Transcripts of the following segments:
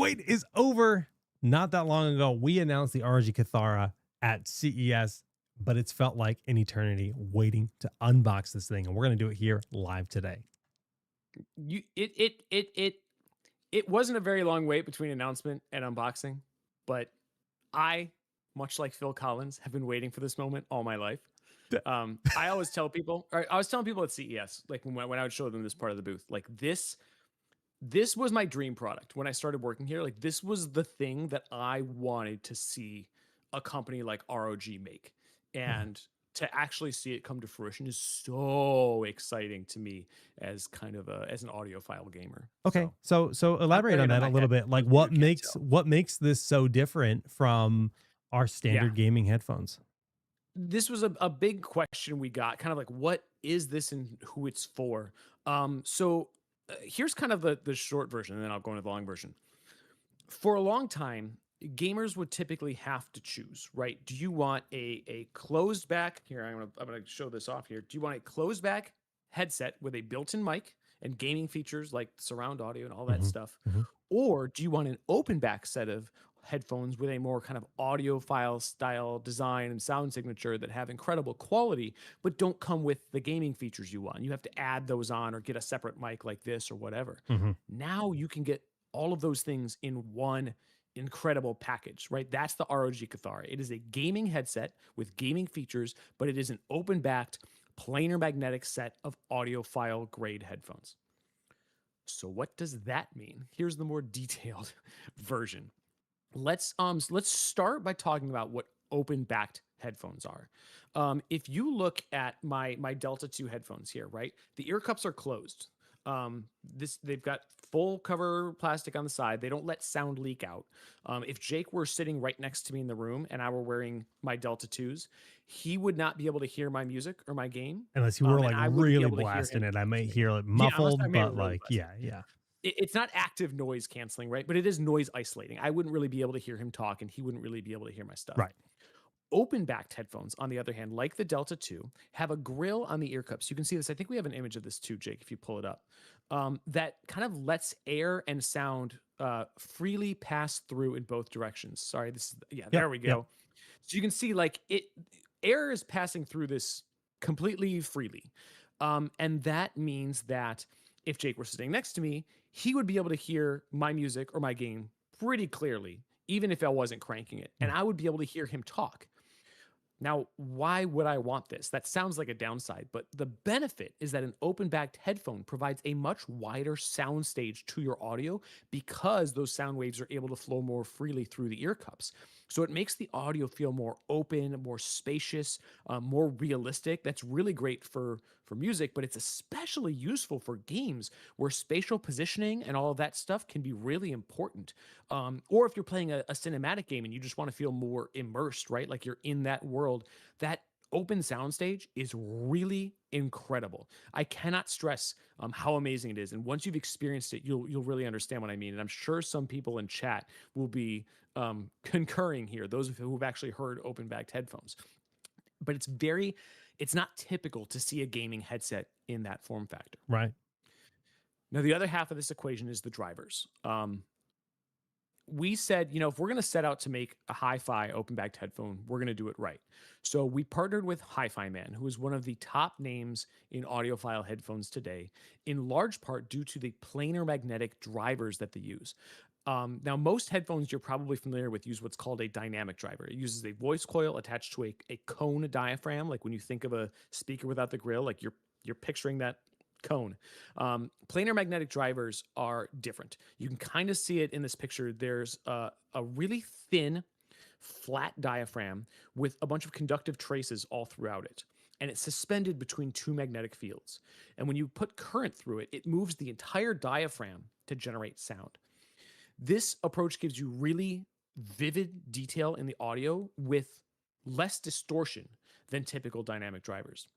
wait is over. Not that long ago, we announced the ROG Kithara at CES, but it's felt like an eternity waiting to unbox this thing. And we're going to do it here live today. It wasn't a very long wait between announcement and unboxing, but I, much like Phil Collins, have been waiting for this moment all my life. I always tell people, or I was telling people at CES, like when I would show them this part of the booth, like this was my dream product when I started working here. Like this was the thing that I wanted to see a company like ROG make. And to actually see it come to fruition is so exciting to me as kind of as an audiophile gamer. Okay. So So I'm elaborate on wearing it on that a my little head bit. for Like those of you who can't tell. what makes this so different from our Yeah. standard gaming headphones? This was a big question we got, kind of like, what is this and who it's for? Here's kind of the short version, and then I'll go into the long version. For a long time, gamers would typically have to choose, right? Do you want a closed back? Here, I'm gonna show this off here. Do you want a closed back headset with a built-in mic and gaming features like surround audio and all that Hmm. stuff? Hmm. Or do you want an open back set of headphones with a more kind of audiophile style design and sound signature that have incredible quality, but don't come with the gaming features you want? You have to add those on or get a separate mic like this or whatever. Hmm. Now you can get all of those things in one incredible package, right? That's the ROG Kithara. It is a gaming headset with gaming features, but it is an open backed planar magnetic set of audiophile grade headphones. So what does that mean? Here's the more detailed version. Let's start by talking about what open backed headphones are. If you look at my Delta II headphones here, right, the ear cups are closed. They've got full cover plastic on the side. They don't let sound leak out. If Jake were sitting right next to me in the room and I were wearing my Delta IIs, he would not be able to hear my music or my game, Unless you were and like I wouldn't be really able to hear blasting him it, I talk might to me. hear it Yeah, unless I muffled, made it but really like, blasted. yeah, yeah. It's not active noise canceling, right? But it is noise isolating. I wouldn't really be able to hear him talk, and he wouldn't really be able to hear my stuff. Right. Open backed headphones, on the other hand, like the Delta II, have a grill on the ear cups. You can see this. I think we have an image of this too, Jake, if you pull it up. That kind of lets air and sound freely pass through in both directions. Sorry, this is, yeah, Yep. there we Yep. go. So you can see like air is passing through this completely freely. And that means that if Jake were sitting next to me, he would be able to hear my music or my game pretty clearly, even if I wasn't cranking it. And Mm. I would be able to hear him talk. Now, why would I want this? That sounds like a downside, but the benefit is that an open backed headphone provides a much wider sound stage to your audio because those sound waves are able to flow more freely through the ear cups. So it makes the audio feel more open, more spacious, more realistic. That's really great for music, but it's especially useful for games where spatial positioning and all of that stuff can be really important. Or if you're playing a cinematic game and you just want to feel more immersed, right? Like you're in that world, that open soundstage is really incredible. I cannot stress how amazing it is. And once you've experienced it, you'll really understand what I mean. And I'm sure some people in chat will be concurring here, those who've actually heard open backed headphones. But it's not typical to see a gaming headset in that form factor. Right. Now, the other half of this equation is the drivers. We said, if we're going to set out to make a hi-fi open backed headphone, we're going to do it right. So we partnered with HIFIMAN, who is one of the top names in audiophile headphones today, in large part due to the planar magnetic drivers that they use. Now, most headphones you're probably familiar with use what's called a dynamic driver. It uses a voice coil attached to a cone diaphragm. Like when you think of a speaker without the grill, like you're picturing that cone. Planar magnetic drivers are different. You can kind of see it in this picture. There's a really thin, flat diaphragm with a bunch of conductive traces all throughout it. And it's suspended between two magnetic fields. And when you put current through it, it moves the entire diaphragm to generate sound. This approach gives you really vivid detail in the audio with less distortion than typical dynamic drivers.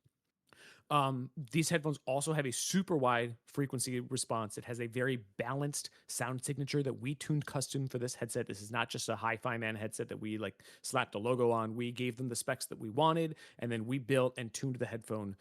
These headphones also have a super wide frequency response. It has a very balanced sound signature that we tuned custom for this headset. This is not just a HIFIMAN headset that we like slapped a logo on. We gave them the specs that we wanted, and then we built and tuned the headphone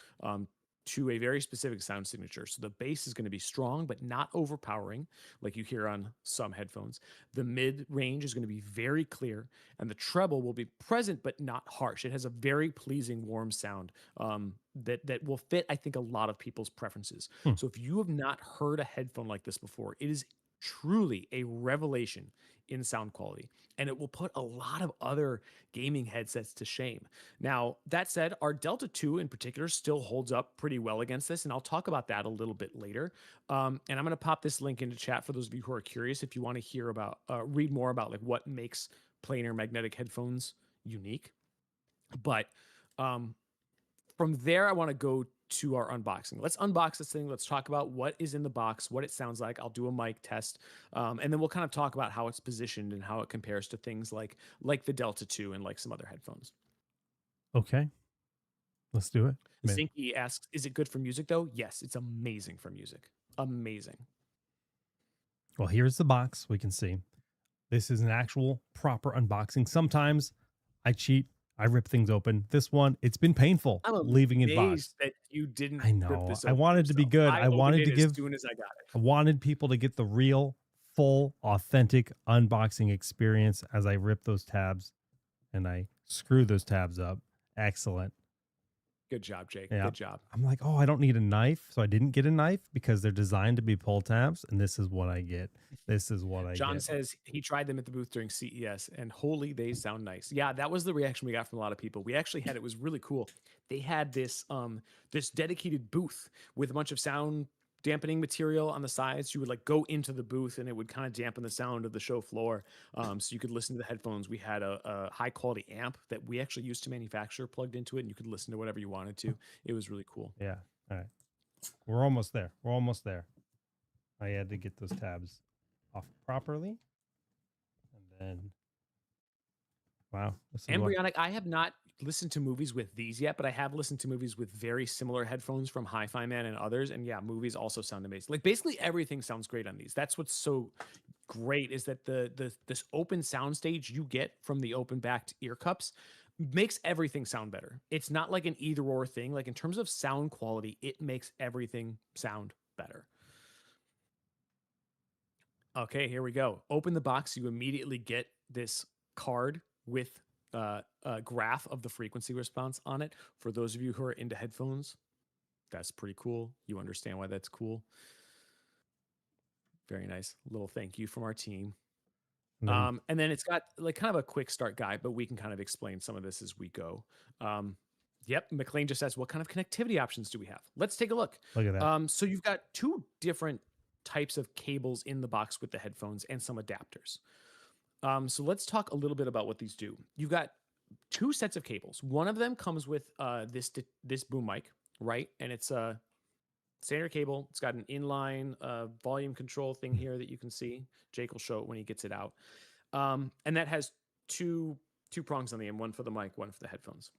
to a very specific sound signature. So the bass is going to be strong, but not overpowering, like you hear on some headphones. The mid range is going to be very clear, and the treble will be present, but not harsh. It has a very pleasing, warm sound that will fit, I think, a lot of people's preferences. Hmm. So if you have not heard a headphone like this before, it is truly a revelation in sound quality, and it will put a lot of other gaming headsets to shame. Now, that said, our Delta II in particular still holds up pretty well against this, and I'll talk about that a little bit later. And I'm going to pop this link into chat for those of you who are curious if you want to hear about, read more about like what makes planar magnetic headphones unique. But from there, I want to go to our unboxing. Let's unbox this thing. Let's talk about what is in the box, what it sounds like. I'll do a mic test, and then we'll kind of talk about how it's positioned and how it compares to things like the Delta II and like some other headphones. Okay. Let's do it. Zinky asks, is it good for music though? Yes, it's amazing for music. Amazing. Well, here's the box. We can see this is an actual proper unboxing. Sometimes I cheat. I rip things open. This one, it's been painful leaving it boxed. That you didn't. I know. I wanted to be good. I wanted to give. As soon as I got it, I wanted people to get the real, full, authentic unboxing experience as I rip those tabs and I screw those tabs up. Excellent. Good job, Jake. Yeah. Good job. I'm like, oh, I don't need a knife. So I didn't get a knife because they're designed to be pull tabs. And this is what I get. This is what I get. John says he tried them at the booth during CES and holy, they sound nice. Yeah, that was the reaction we got from a lot of people. We actually had, it was really cool. They had this this dedicated booth with a bunch of sound dampening material on the sides. You would like go into the booth and it would kind of dampen the sound of the show floor. So you could listen to the headphones. We had a high quality amp that we actually used to manufacture plugged into it, and you could listen to whatever you wanted to. It was really cool. Yeah. All right. We're almost there. We're almost there. I had to get those tabs off properly. And then, wow. Embryonic, I have not listened to movies with these yet, but I have listened to movies with very similar headphones from HIFIMAN and others. And yeah, movies also sound amazing. Like basically everything sounds great on these. That's what's so great, is that this open sound stage you get from the open backed ear cups makes everything sound better. It's not like an either or thing. Like in terms of sound quality, it makes everything sound better. Okay, here we go. Open the box. You immediately get this card with a graph of the frequency response on it. For those of you who are into headphones, that's pretty cool. You understand why that's cool. Very nice. Little thank you from our team. And then it's got like kind of a quick start guide, but we can kind of explain some of this as we go. Yep. McLean just says, what kind of connectivity options do we have? Let's take a look. Look at that. So you've got two different types of cables in the box with the headphones and some adapters. So let's talk a little bit about what these do. You've got two sets of cables. One of them comes with this boom mic, right? And it's a standard cable. It's got an inline volume control thing here that you can see. Jake will show it when he gets it out. And that has two prongs on the end, one for the mic, one for the headphones.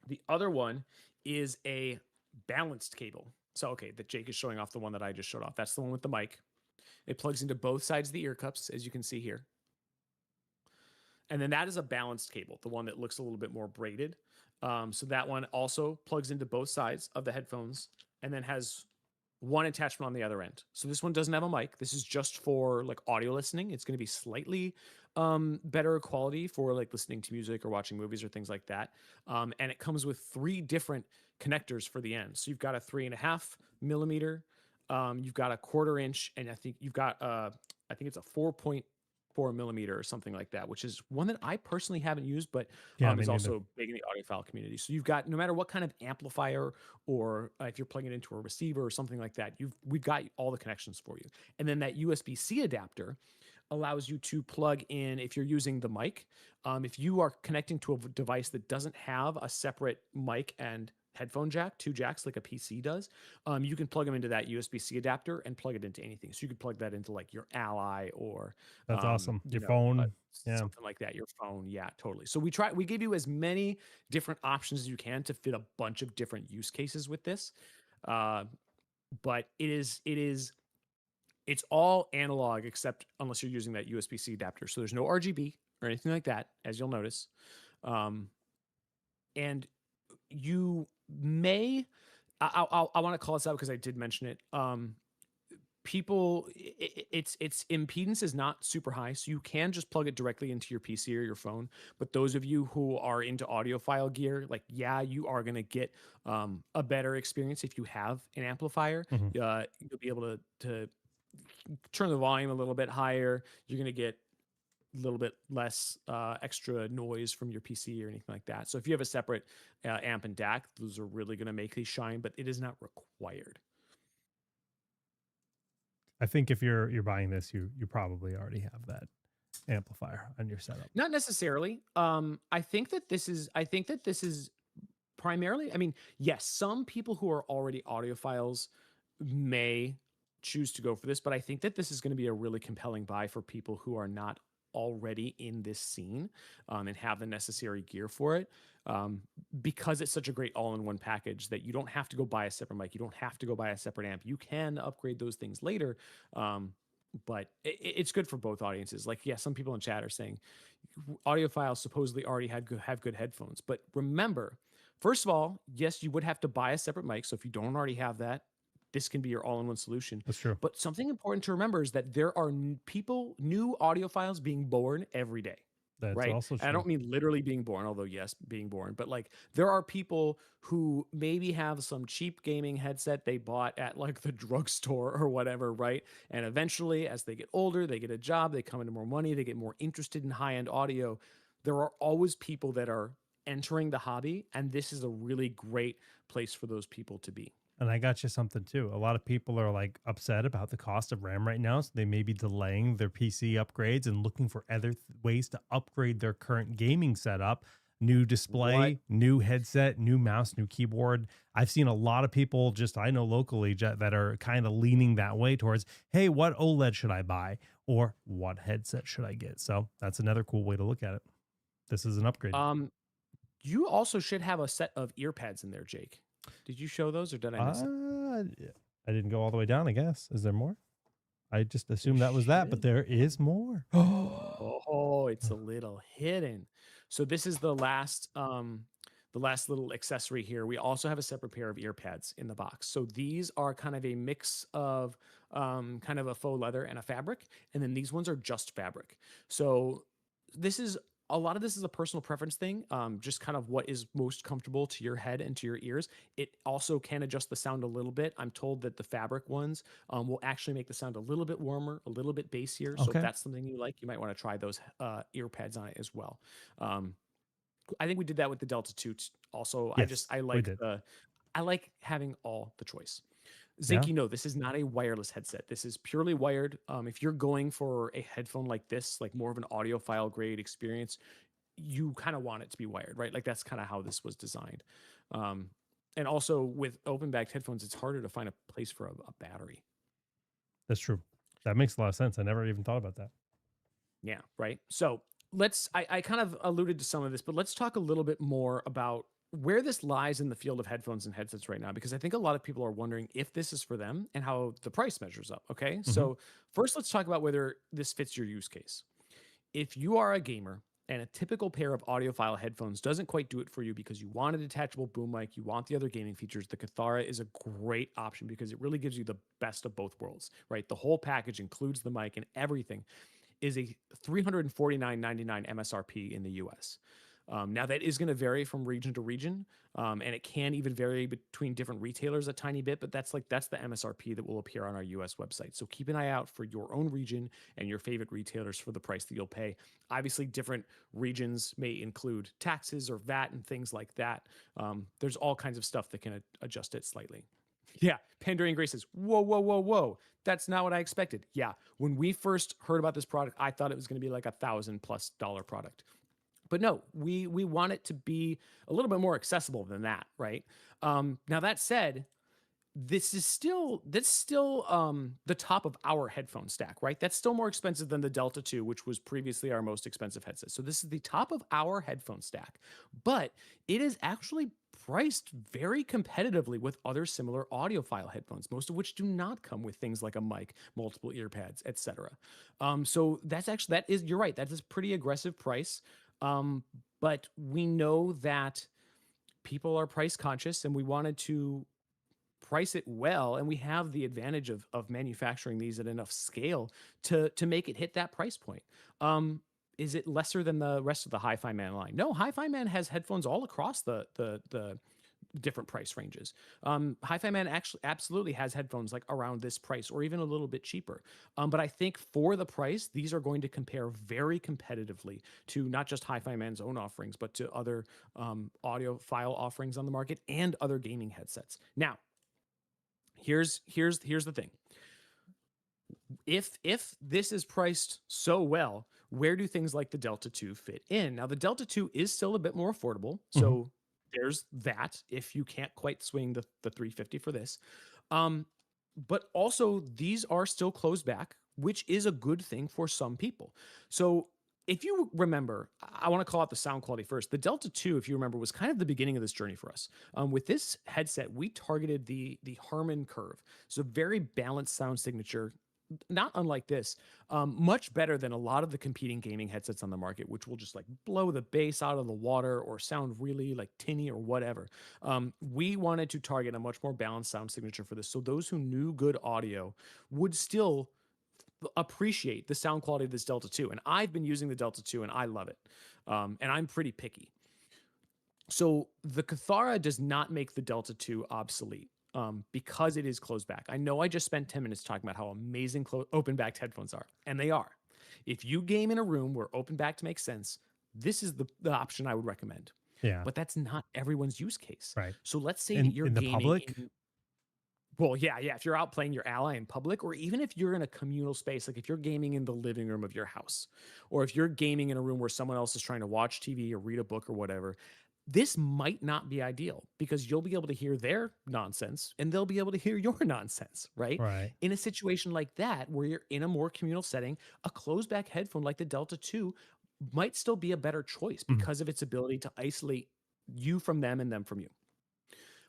The other one is a balanced cable. So, okay, that Jake is showing off the one that I just showed off. That's the one with the mic. It plugs into both sides of the ear cups, as you can see here. And then that is a balanced cable, the one that looks a little bit more braided. So that one also plugs into both sides of the headphones and then has one attachment on the other end. So this one doesn't have a mic. This is just for like audio listening. It's going to be slightly better quality for like listening to music or watching movies or things like that. And it comes with 3 different connectors for the end. So you've got a 3.5 millimeter, you've got a 1/4 inch, and I think you've got I think it's a 4.4 millimeter or something like that, which is one that I personally haven't used, but is also big in the audiophile community. So you've got, no matter what kind of amplifier or if you're plugging it into a receiver or something like that, we've got all the connections for you. And then that USB-C adapter allows you to plug in, if you're using the mic, if you are connecting to a device that doesn't have a separate mic and headphone jack, 2 jacks like a PC does, you can plug them into that USB-C adapter and plug it into anything. So you could plug that into like your Ally or that's awesome. Your phone, something like that. Your phone, yeah, totally. So we give you as many different options as you can to fit a bunch of different use cases with this. But it's all analog except unless you're using that USB-C adapter. So there's no RGB or anything like that, as you'll notice. And you may I want to call this out because I did mention it. People, its impedance is not super high, so you can just plug it directly into your PC or your phone. But those of you who are into audiophile gear, like, yeah, you are going to get a better experience if you have an amplifier. Mhm. You'll be able to turn the volume a little bit higher. You're going to get a little bit less extra noise from your PC or anything like that. So if you have a separate amp and DAC, those are really going to make these shine, but it is not required. I think if you're buying this, you probably already have that amplifier on your setup. Not necessarily. I think that this is primarily, I mean, yes, some people who are already audiophiles may choose to go for this, but I think that this is going to be a really compelling buy for people who are not already in this scene and have the necessary gear for it, because it's such a great all-in-one package that you don't have to go buy a separate mic, you don't have to go buy a separate amp, you can upgrade those things later. But it's good for both audiences. Like, yeah, some people in chat are saying audiophiles supposedly already have good headphones, but remember, first of all, yes, you would have to buy a separate mic. So if you don't already have that, this can be your all-in-one solution. That's true. But something important to remember is that there are new audiophiles being born every day. That's Right. also true. And I don't mean literally being born, although yes, being born, but like there are people who maybe have some cheap gaming headset they bought at like the drugstore or whatever, right? And eventually, as they get older, they get a job, they come into more money, they get more interested in high-end audio. There are always people that are entering the hobby, and this is a really great place for those people to be. And I got you something too. A lot of people are like upset about the cost of RAM right now, so they may be delaying their PC upgrades and looking for other ways to upgrade their current gaming setup. New display, What? new headset, new mouse, new keyboard. I've seen a lot of people just I know locally that are kind of leaning that way towards, hey, what OLED should I buy? Or what headset should I get? So that's another cool way to look at it. This is an upgrade. You also should have a set of ear pads in there, Jake. Did you show those or did I miss it? I didn't go all the way down, I guess. Is there more? I just assumed that was that, but there is more. Oh, it's a little hidden. So this is the last little accessory here. We also have a separate pair of ear pads in the box. So these are kind of a mix of kind of a faux leather and a fabric, and then these ones are just fabric. So this is a lot of this is a personal preference thing, just kind of what is most comfortable to your head and to your ears. It also can adjust the sound a little bit. I'm told that the fabric ones will actually make the sound a little bit warmer, a little bit bassier. So if that's something you like, you might want to try those ear pads on it as well. I think we did that with the Delta II also. Yes, I like having all the choice. Zinky, no, this is not a wireless headset. This is purely wired. If you're going for a headphone like this, like more of an audiophile grade experience, you kind of want it to be wired, right? Like that's kind of how this was designed. And also with open backed headphones, it's harder to find a place for a battery. That's true. That makes a lot of sense. I never even thought about that. Yeah, right. So I kind of alluded to some of this, but let's talk a little bit more about where this lies in the field of headphones and headsets right now, because I think a lot of people are wondering if this is for them and how the price measures up. Okay. So first, let's talk about whether this fits your use case. If you are a gamer and a typical pair of audiophile headphones doesn't quite do it for you because you want a detachable boom mic, you want the other gaming features, the Kithara is a great option because it really gives you the best of both worlds, right? The whole package includes the mic and everything. Is a $349.99 MSRP in the US. Now that is going to vary from region to region, and it can even vary between different retailers a tiny bit, but that's the MSRP that will appear on our US website. So keep an eye out for your own region and your favorite retailers for the price that you'll pay. Obviously, different regions may include taxes or VAT and things like that. There's all kinds of stuff that can adjust it slightly. Yeah, Pandorian Grace says, whoa, whoa, whoa, whoa. That's not what I expected. Yeah, when we first heard about this product, I thought it was going to be like $1,000+ product. But no, we want it to be a little bit more accessible than that, right? Now that said, this is still the top of our headphone stack, right? That's still more expensive than the Delta II, which was previously our most expensive headset. So this is the top of our headphone stack, but it is actually priced very competitively with other similar audiophile headphones, most of which do not come with things like a mic, multiple ear pads, etc. So you're right. That is pretty aggressive price. But we know that people are price conscious, and we wanted to price it well, and we have the advantage of manufacturing these at enough scale to make it hit that price point. Is it lesser than the rest of the HIFIMAN line? No, HIFIMAN has headphones all across the different price ranges. HIFIMAN actually absolutely has headphones like around this price or even a little bit cheaper. But I think for the price, these are going to compare very competitively to not just HIFIMAN's own offerings, but to other audiophile offerings on the market and other gaming headsets. Now, here's the thing. If this is priced so well, where do things like the Delta II fit in? Now, the Delta II is still a bit more affordable, so there's that if you can't quite swing the 350 for this. But also these are still closed back, which is a good thing for some people. So if you remember, I want to call out the sound quality first. The Delta II, if you remember, was kind of the beginning of this journey for us. With this headset, we targeted the Harman curve. So very balanced sound signature, not unlike this, much better than a lot of the competing gaming headsets on the market, which will just like blow the bass out of the water or sound really like tinny or whatever. We wanted to target a much more balanced sound signature for this. So those who knew good audio would still appreciate the sound quality of this Delta II. And I've been using the Delta II and I love it. And I'm pretty picky. So the Kithara does not make the Delta II obsolete. Because it is closed back. I know I just spent 10 minutes talking about how amazing open-backed headphones are, and they are. If you game in a room where open-backed makes sense, this is the option I would recommend. Yeah. But that's not everyone's use case. Right. So let's say In that you're the gaming public? well, yeah. If you're out playing your ally in public, or even if you're in a communal space, like if you're gaming in the living room of your house, or if you're gaming in a room where someone else is trying to watch TV or read a book or whatever, this might not be ideal because you'll be able to hear their nonsense and they'll be able to hear your nonsense, right? Right. In a situation like that, where you're in a more communal setting, a closed back headphone like the Delta II might still be a better choice because of its ability to isolate you from them and them from you.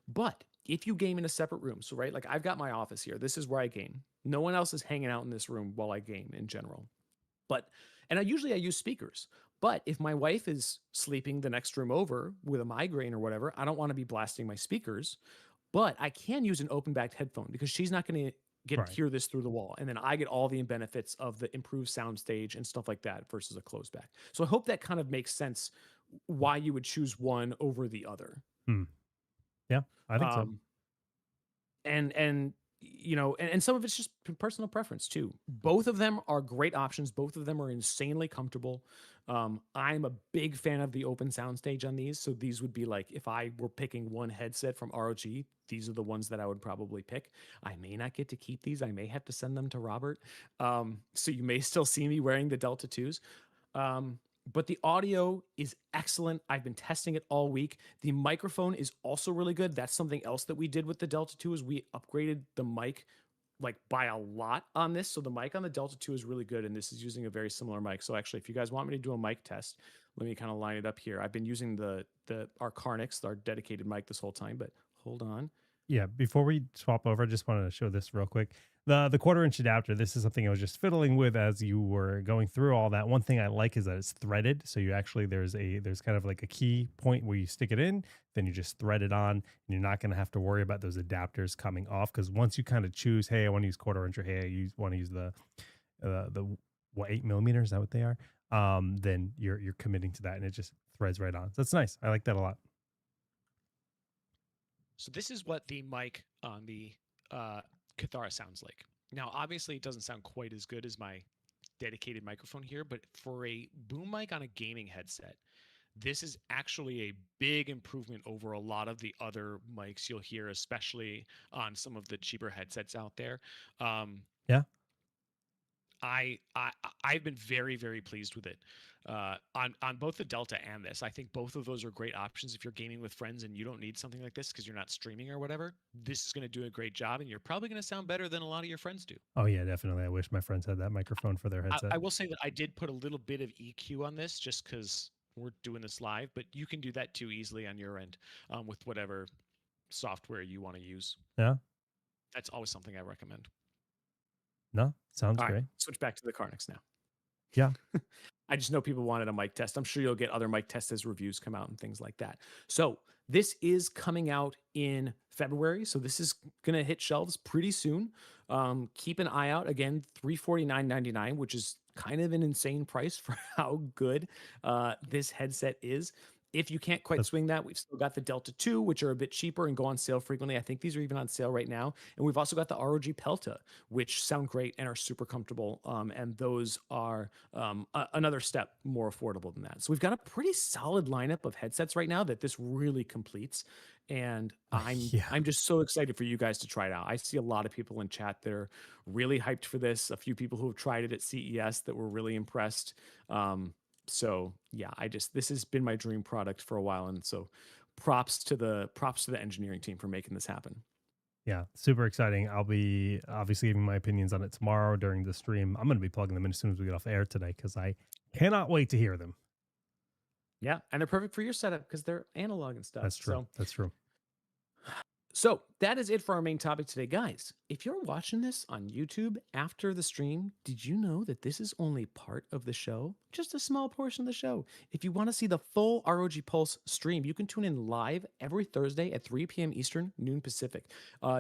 But if you game in a separate room, so right, like I've got my office here, this is where I game. No one else is hanging out in this room while I game in general. But and I usually use speakers. But if my wife is sleeping the next room over with a migraine or whatever, I don't want to be blasting my speakers. But I can use an open backed headphone because she's not going to hear this through the wall. And then I get all the benefits of the improved sound stage and stuff like that versus a closed back. So I hope that kind of makes sense why you would choose one over the other. Yeah, I think so. And you know, and some of it's just personal preference too. Both of them are great options. Both of them are insanely comfortable. I'm a big fan of the open soundstage on these. So these would be like, if I were picking one headset from ROG, these are the ones that I would probably pick. I may not get to keep these. I may have to send them to Robert. So you may still see me wearing the Delta IIs. But the audio is excellent. I've been testing it all week. The microphone is also really good. That's something else that we did with the Delta II is we upgraded the mic like by a lot on this. So the mic on the Delta II is really good. And this is using a very similar mic. So actually, if you guys want me to do a mic test, let me kind of line it up here. I've been using our Carnix, our dedicated mic this whole time, but hold on. Yeah, before we swap over, I just wanted to show this real quick. The quarter-inch adapter, this is something I was just fiddling with as you were going through all that. One thing I like is that it's threaded. So you actually, there's kind of like a key point where you stick it in, then you just thread it on, and you're not going to have to worry about those adapters coming off. Because once you kind of choose, hey, I want to use quarter-inch, or hey, I want to use the 8mm, is that what they are? Then you're committing to that, and it just threads right on. So that's nice. I like that a lot. So this is what the mic on the Kithara sounds like. Now, obviously, it doesn't sound quite as good as my dedicated microphone here, but for a boom mic on a gaming headset, this is actually a big improvement over a lot of the other mics you'll hear, especially on some of the cheaper headsets out there. Yeah. I've been very, very pleased with it on both the Delta and this. I think both of those are great options if you're gaming with friends and you don't need something like this because you're not streaming or whatever. This is going to do a great job, and you're probably going to sound better than a lot of your friends do. Oh yeah, definitely. I wish my friends had that microphone for their headset. I will say that I did put a little bit of EQ on this just because we're doing this live, but you can do that too easily on your end with whatever software you want to use. Yeah, that's always something I recommend. No, sounds great. Switch back to the Carnix now. Yeah. I just know people wanted a mic test. I'm sure you'll get other mic tests as reviews come out and things like that. So this is coming out in February. So this is gonna hit shelves pretty soon. Keep an eye out. Again, $349.99, which is kind of an insane price for how good this headset is. If you can't quite That's swing that, we've still got the Delta II, which are a bit cheaper and go on sale frequently. I think these are even on sale right now. And we've also got the ROG Pelta, which sound great and are super comfortable. And those are another step more affordable than that. So we've got a pretty solid lineup of headsets right now that this really completes. And yeah. I'm just so excited for you guys to try it out. I see a lot of people in chat that are really hyped for this. A few people who have tried it at CES that were really impressed. So yeah, this has been my dream product for a while, and so props to the engineering team for making this happen. Yeah, super exciting. I'll be obviously giving my opinions on it tomorrow during the stream. I'm going to be plugging them in as soon as we get off air today because I cannot wait to hear them. Yeah, and they're perfect for your setup because they're analog and stuff. That's true. That's true. So that is it for our main topic today, guys. If you're watching this on YouTube after the stream, did you know that this is only part of the show? Just a small portion of the show. If you want to see the full ROG Pulse stream, you can tune in live every Thursday at 3 p.m. Eastern, noon Pacific.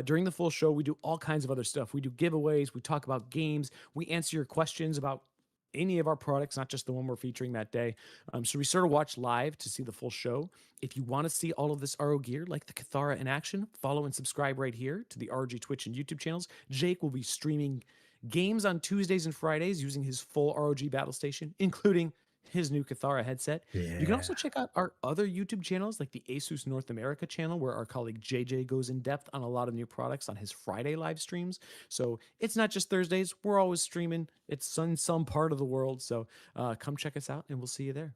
During the full show, we do all kinds of other stuff. We do giveaways, we talk about games, we answer your questions about any of our products, not just the one we're featuring that day. So be sure to watch live to see the full show. If you want to see all of this RO gear, like the Kithara in action, follow and subscribe right here to the ROG Twitch and YouTube channels. Jake will be streaming games on Tuesdays and Fridays using his full ROG battle station, including his new Kithara headset. Yeah. You can also check out our other YouTube channels like the Asus North America channel, where our colleague JJ goes in depth on a lot of new products on his Friday live streams. So it's not just Thursdays. We're always streaming. It's in some part of the world. So come check us out and we'll see you there.